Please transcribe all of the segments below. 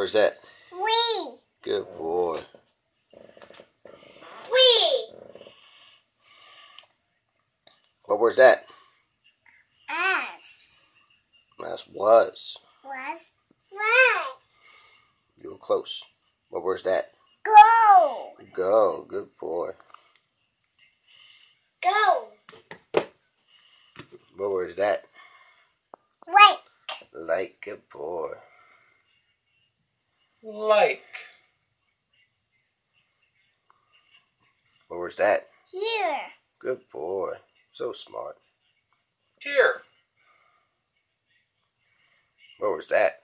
word's that? We. Good boy. We. What word's that? Us. That's was. Was. You were close. What word's that? Go. Go. Good boy. Go. What word's that? Like. Like. Good boy. Like. What word's that? Here. Good boy. So smart. Here. What was that?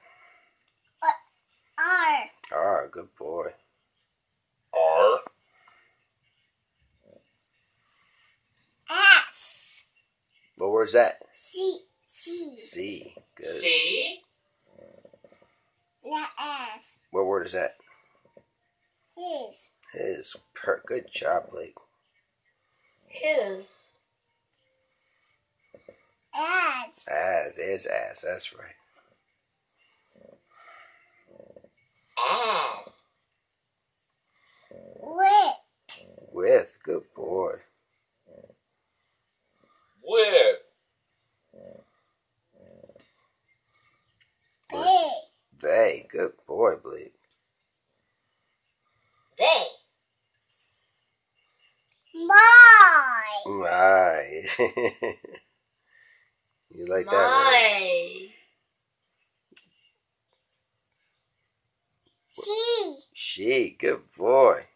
R. Ah, good boy. R. S. What word's that? C. C. C. Good. C. The S. What word is that? His. His. Good job, Blake. His. As. As is as. That's right. Ah. With. With. Good boy. With. They. They. Good boy, Blake. They. My. Nice. You like that word? My. She. She. Good boy.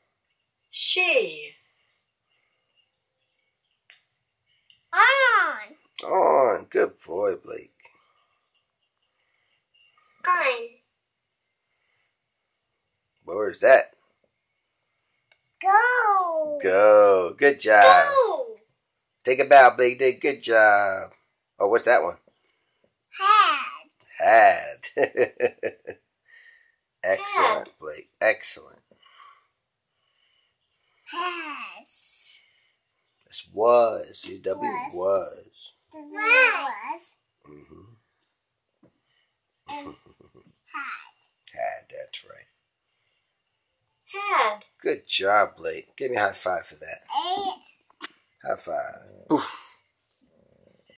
She. On. On. Good boy, Blake. On. What word is that? Go. Go. Good job. Go. Take a bow, Blake. Did good job. Oh, what's that one? Had. Had. Excellent, Blake. Excellent. Has. This was. W was. The was. Mm-hmm. And had. Had. That's right. Had. Good job, Blake. Give me a high five for that. A. High five. Poof.